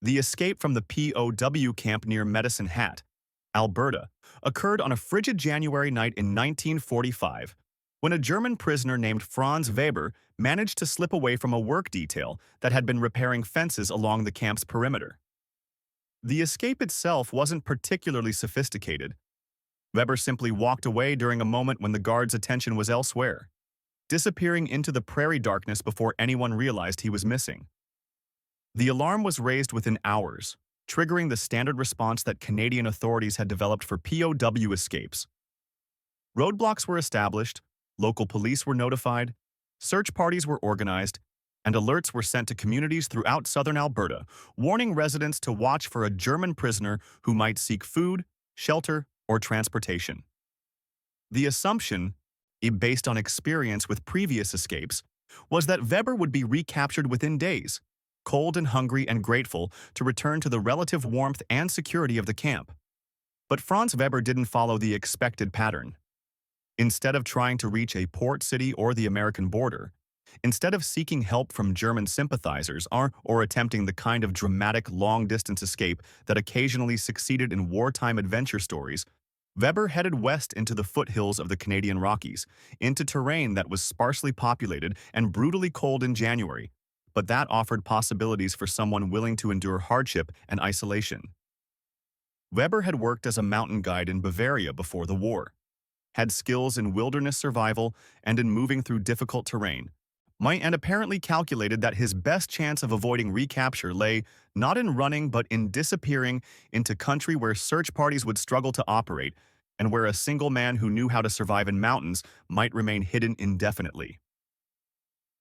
The escape from the POW camp near Medicine Hat, Alberta, occurred on a frigid January night in 1945 when a German prisoner named Franz Weber managed to slip away from a work detail that had been repairing fences along the camp's perimeter. The escape itself wasn't particularly sophisticated. Weber simply walked away during a moment when the guards' attention was elsewhere, disappearing into the prairie darkness before anyone realized he was missing. The alarm was raised within hours, triggering the standard response that Canadian authorities had developed for POW escapes. Roadblocks were established, local police were notified, search parties were organized, and alerts were sent to communities throughout southern Alberta, warning residents to watch for a German prisoner who might seek food, shelter, or transportation. The assumption, based on experience with previous escapes, was that Weber would be recaptured within days, cold and hungry and grateful to return to the relative warmth and security of the camp. But Franz Weber didn't follow the expected pattern. Instead of trying to reach a port city or the American border, instead of seeking help from German sympathizers or attempting the kind of dramatic long-distance escape that occasionally succeeded in wartime adventure stories, Weber headed west into the foothills of the Canadian Rockies, into terrain that was sparsely populated and brutally cold in January, but that offered possibilities for someone willing to endure hardship and isolation. Weber had worked as a mountain guide in Bavaria before the war, had skills in wilderness survival and in moving through difficult terrain, and apparently calculated that his best chance of avoiding recapture lay not in running but in disappearing into country where search parties would struggle to operate and where a single man who knew how to survive in mountains might remain hidden indefinitely.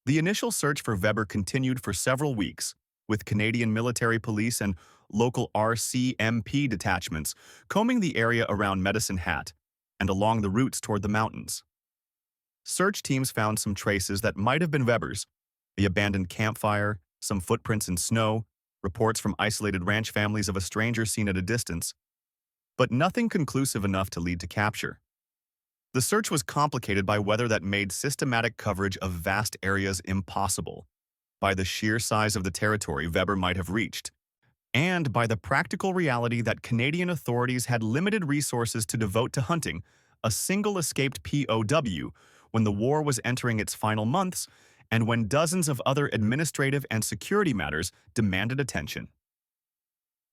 The initial search for Weber continued for several weeks, with Canadian military police and local RCMP detachments combing the area around Medicine Hat and along the routes toward the mountains. Search teams found some traces that might have been Weber's: the abandoned campfire, some footprints in snow, reports from isolated ranch families of a stranger seen at a distance, but nothing conclusive enough to lead to capture. The search was complicated by weather that made systematic coverage of vast areas impossible, by the sheer size of the territory Weber might have reached, and by the practical reality that Canadian authorities had limited resources to devote to hunting a single escaped POW when the war was entering its final months and when dozens of other administrative and security matters demanded attention.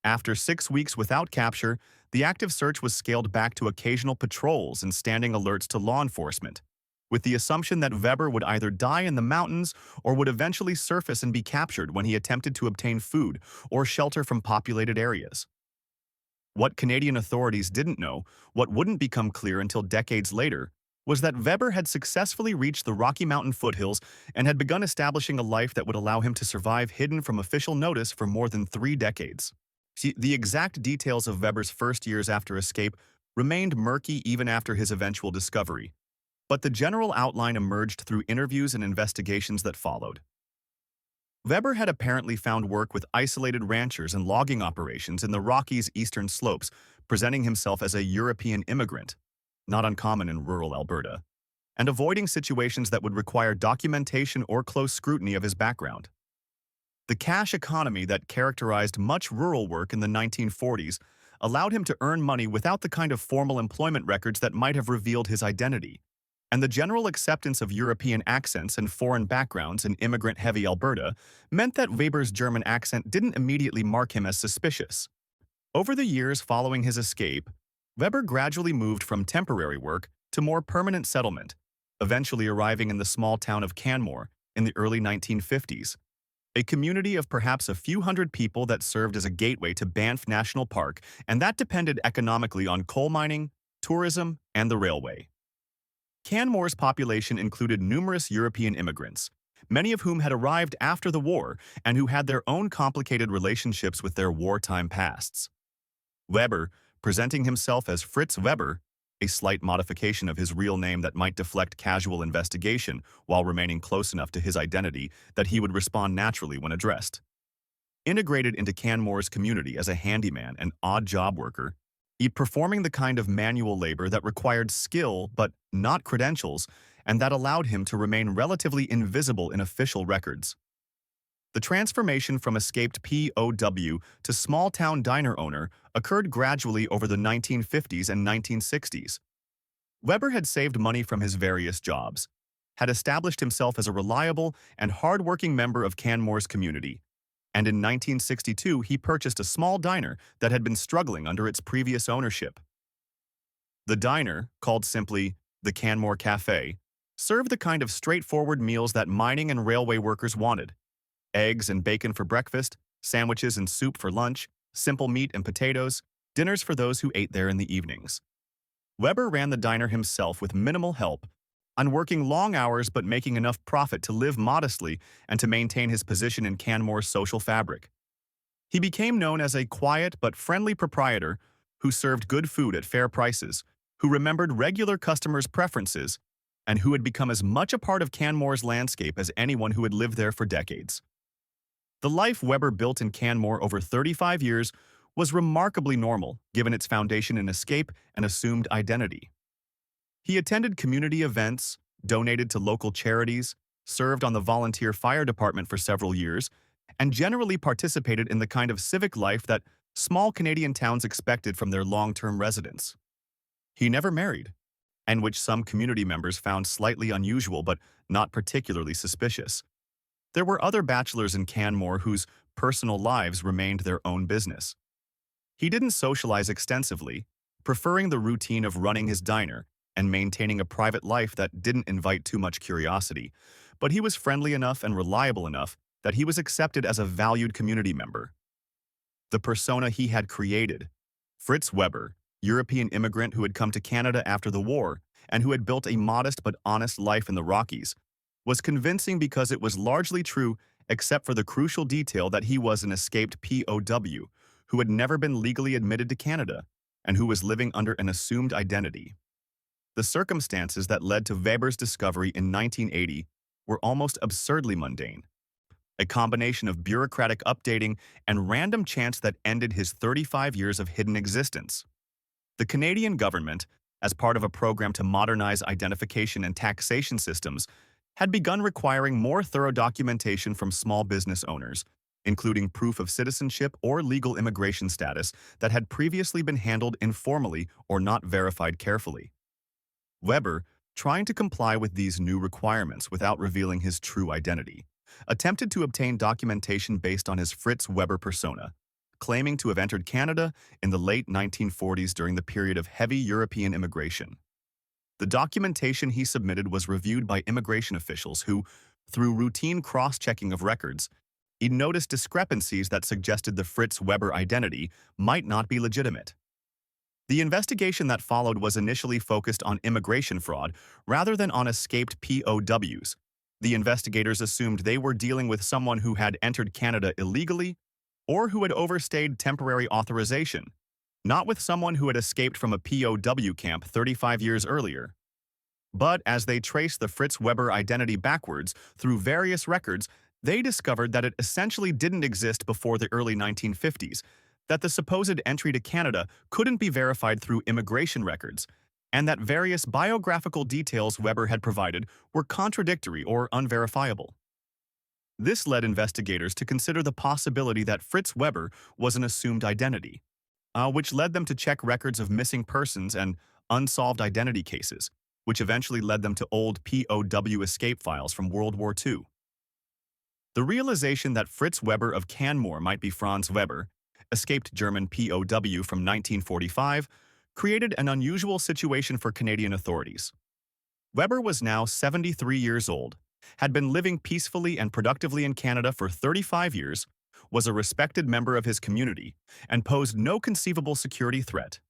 After 6 weeks without capture, the active search was scaled back to occasional patrols and standing alerts to law enforcement, with the assumption that Weber would either die in the mountains or would eventually surface and be captured when he attempted to obtain food or shelter from populated areas. What Canadian authorities didn't know, what wouldn't become clear until decades later, was that Weber had successfully reached the Rocky Mountain foothills and had begun establishing a life that would allow him to survive hidden from official notice for more than 3 decades. See, the exact details of Weber's first years after escape remained murky even after his eventual discovery, but the general outline emerged through interviews and investigations that followed. Weber had apparently found work with isolated ranchers and logging operations in the Rockies' eastern slopes, presenting himself as a European immigrant, not uncommon in rural Alberta, and avoiding situations that would require documentation or close scrutiny of his background. The cash economy that characterized much rural work in the 1940s allowed him to earn money without the kind of formal employment records that might have revealed his identity, and the general acceptance of European accents and foreign backgrounds in immigrant-heavy Alberta meant that Weber's German accent didn't immediately mark him as suspicious. Over the years following his escape, Weber gradually moved from temporary work to more permanent settlement, eventually arriving in the small town of Canmore in the early 1950s, a community of perhaps a few hundred people that served as a gateway to Banff National Park and that depended economically on coal mining, tourism, and the railway. Canmore's population included numerous European immigrants, many of whom had arrived after the war and who had their own complicated relationships with their wartime pasts. Weber, presenting himself as Fritz Weber, a slight modification of his real name that might deflect casual investigation while remaining close enough to his identity that he would respond naturally when addressed. Integrated into Canmore's community as a handyman and odd job worker, he performing the kind of manual labor that required skill but not credentials and that allowed him to remain relatively invisible in official records. The transformation from escaped POW to small-town diner owner occurred gradually over the 1950s and 1960s. Weber had saved money from his various jobs, had established himself as a reliable and hard-working member of Canmore's community, and in 1962 he purchased a small diner that had been struggling under its previous ownership. The diner, called simply the Canmore Cafe, served the kind of straightforward meals that mining and railway workers wanted: eggs and bacon for breakfast, sandwiches and soup for lunch, simple meat and potatoes, dinners for those who ate there in the evenings. Weber ran the diner himself with minimal help, on working long hours but making enough profit to live modestly and to maintain his position in Canmore's social fabric. He became known as a quiet but friendly proprietor who served good food at fair prices, who remembered regular customers' preferences, and who had become as much a part of Canmore's landscape as anyone who had lived there for decades. The life Weber built in Canmore over 35 years was remarkably normal, given its foundation in escape and assumed identity. He attended community events, donated to local charities, served on the volunteer fire department for several years, and generally participated in the kind of civic life that small Canadian towns expected from their long-term residents. He never married, and which some community members found slightly unusual but not particularly suspicious. There were other bachelors in Canmore whose personal lives remained their own business. He didn't socialize extensively, preferring the routine of running his diner and maintaining a private life that didn't invite too much curiosity, but he was friendly enough and reliable enough that he was accepted as a valued community member. The persona he had created, Fritz Weber, European immigrant who had come to Canada after the war and who had built a modest but honest life in the Rockies, was convincing because it was largely true except for the crucial detail that he was an escaped POW who had never been legally admitted to Canada and who was living under an assumed identity. The circumstances that led to Weber's discovery in 1980 were almost absurdly mundane, a combination of bureaucratic updating and random chance that ended his 35 years of hidden existence. The Canadian government, as part of a program to modernize identification and taxation systems, had begun requiring more thorough documentation from small business owners, including proof of citizenship or legal immigration status that had previously been handled informally or not verified carefully. Weber, trying to comply with these new requirements without revealing his true identity, attempted to obtain documentation based on his Fritz Weber persona, claiming to have entered Canada in the late 1940s during the period of heavy European immigration. The documentation he submitted was reviewed by immigration officials who, through routine cross-checking of records, noticed discrepancies that suggested the Fritz Weber identity might not be legitimate. The investigation that followed was initially focused on immigration fraud rather than on escaped POWs. The investigators assumed they were dealing with someone who had entered Canada illegally or who had overstayed temporary authorization, not with someone who had escaped from a POW camp 35 years earlier. But as they traced the Fritz Weber identity backwards through various records, they discovered that it essentially didn't exist before the early 1950s, that the supposed entry to Canada couldn't be verified through immigration records, and that various biographical details Weber had provided were contradictory or unverifiable. This led investigators to consider the possibility that Fritz Weber was an assumed identity, which led them to check records of missing persons and unsolved identity cases, which eventually led them to old POW escape files from World War II. The realization that Fritz Weber of Canmore might be Franz Weber, escaped German POW from 1945, created an unusual situation for Canadian authorities. Weber was now 73 years old, had been living peacefully and productively in Canada for 35 years, was a respected member of his community, and posed no conceivable security threat.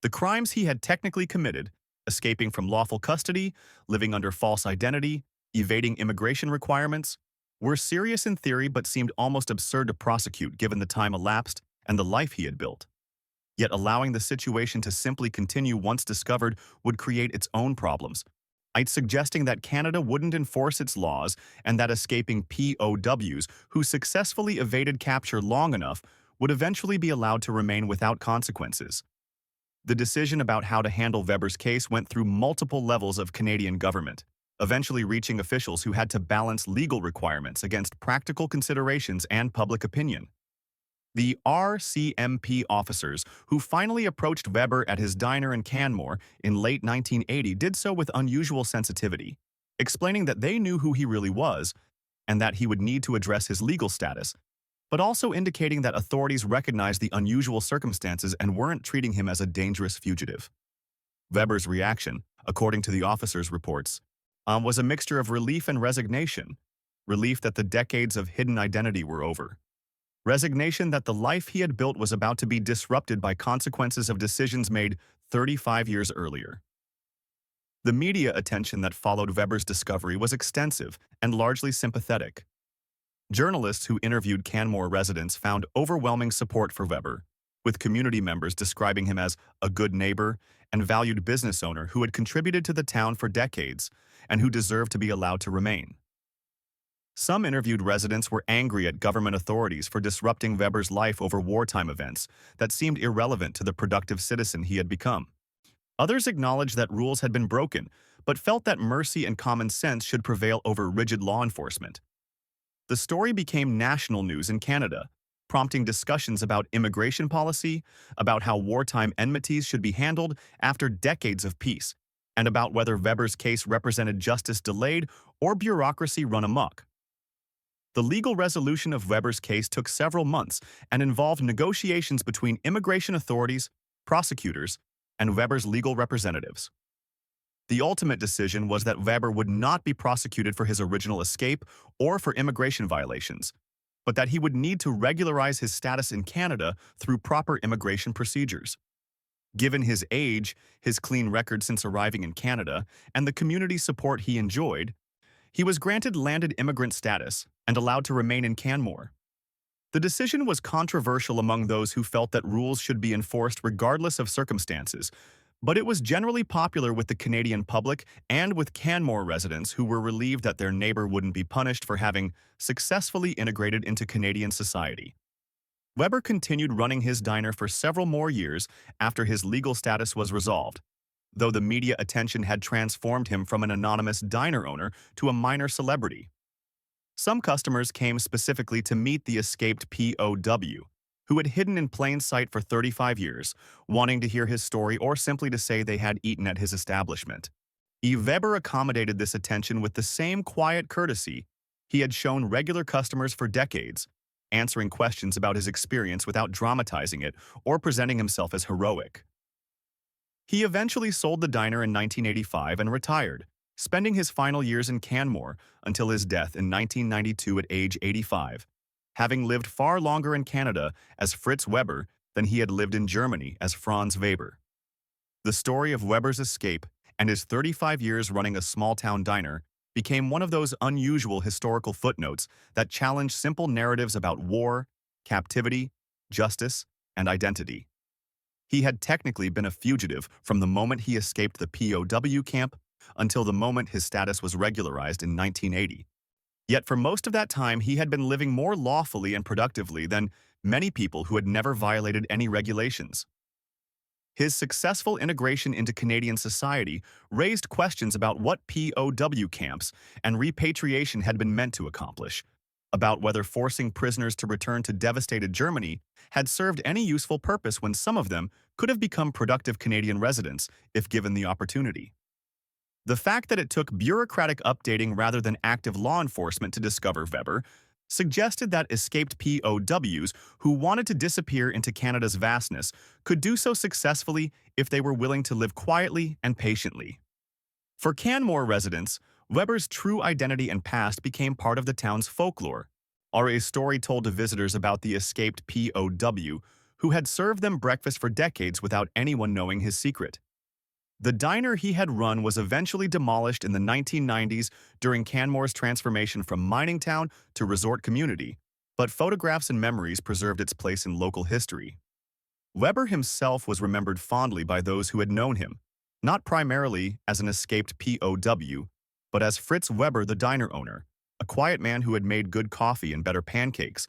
The crimes he had technically committed, escaping from lawful custody, living under false identity, evading immigration requirements, were serious in theory but seemed almost absurd to prosecute given the time elapsed and the life he had built. Yet allowing the situation to simply continue once discovered would create its own problems, suggesting that Canada wouldn't enforce its laws and that escaping POWs who successfully evaded capture long enough would eventually be allowed to remain without consequences. The decision about how to handle Weber's case went through multiple levels of Canadian government, eventually reaching officials who had to balance legal requirements against practical considerations and public opinion. The RCMP officers who finally approached Weber at his diner in Canmore in late 1980 did so with unusual sensitivity, explaining that they knew who he really was and that he would need to address his legal status, but also indicating that authorities recognized the unusual circumstances and weren't treating him as a dangerous fugitive. Weber's reaction, according to the officers' reports, was a mixture of relief and resignation. Relief that the decades of hidden identity were over. Resignation that the life he had built was about to be disrupted by consequences of decisions made 35 years earlier. The media attention that followed Weber's discovery was extensive and largely sympathetic. Journalists who interviewed Canmore residents found overwhelming support for Weber, with community members describing him as a good neighbor and valued business owner who had contributed to the town for decades and who deserved to be allowed to remain. Some interviewed residents were angry at government authorities for disrupting Weber's life over wartime events that seemed irrelevant to the productive citizen he had become. Others acknowledged that rules had been broken, but felt that mercy and common sense should prevail over rigid law enforcement. The story became national news in Canada, prompting discussions about immigration policy, about how wartime enmities should be handled after decades of peace, and about whether Weber's case represented justice delayed or bureaucracy run amok. The legal resolution of Weber's case took several months and involved negotiations between immigration authorities, prosecutors, and Weber's legal representatives. The ultimate decision was that Weber would not be prosecuted for his original escape or for immigration violations, but that he would need to regularize his status in Canada through proper immigration procedures. Given his age, his clean record since arriving in Canada, and the community support he enjoyed, he was granted landed immigrant status and allowed to remain in Canmore. The decision was controversial among those who felt that rules should be enforced regardless of circumstances, but it was generally popular with the Canadian public and with Canmore residents who were relieved that their neighbor wouldn't be punished for having successfully integrated into Canadian society. Weber continued running his diner for several more years after his legal status was resolved, though the media attention had transformed him from an anonymous diner owner to a minor celebrity. Some customers came specifically to meet the escaped POW, who had hidden in plain sight for 35 years, wanting to hear his story or simply to say they had eaten at his establishment. Weber accommodated this attention with the same quiet courtesy he had shown regular customers for decades, answering questions about his experience without dramatizing it or presenting himself as heroic. He eventually sold the diner in 1985 and retired, spending his final years in Canmore until his death in 1992 at age 85, having lived far longer in Canada as Fritz Weber than he had lived in Germany as Franz Weber. The story of Weber's escape and his 35 years running a small-town diner became one of those unusual historical footnotes that challenge simple narratives about war, captivity, justice, and identity. He had technically been a fugitive from the moment he escaped the POW camp until the moment his status was regularized in 1980. Yet for most of that time, he had been living more lawfully and productively than many people who had never violated any regulations. His successful integration into Canadian society raised questions about what POW camps and repatriation had been meant to accomplish, about whether forcing prisoners to return to devastated Germany had served any useful purpose when some of them could have become productive Canadian residents if given the opportunity. The fact that it took bureaucratic updating rather than active law enforcement to discover Weber suggested that escaped POWs who wanted to disappear into Canada's vastness could do so successfully if they were willing to live quietly and patiently. For Canmore residents, Weber's true identity and past became part of the town's folklore, or a story told to visitors about the escaped POW who had served them breakfast for decades without anyone knowing his secret. The diner he had run was eventually demolished in the 1990s during Canmore's transformation from mining town to resort community, but photographs and memories preserved its place in local history. Weber himself was remembered fondly by those who had known him, not primarily as an escaped POW, but as Fritz Weber, the diner owner, a quiet man who had made good coffee and better pancakes,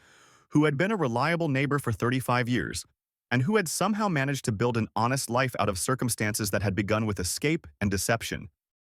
who had been a reliable neighbor for 35 years, and who had somehow managed to build an honest life out of circumstances that had begun with escape and deception.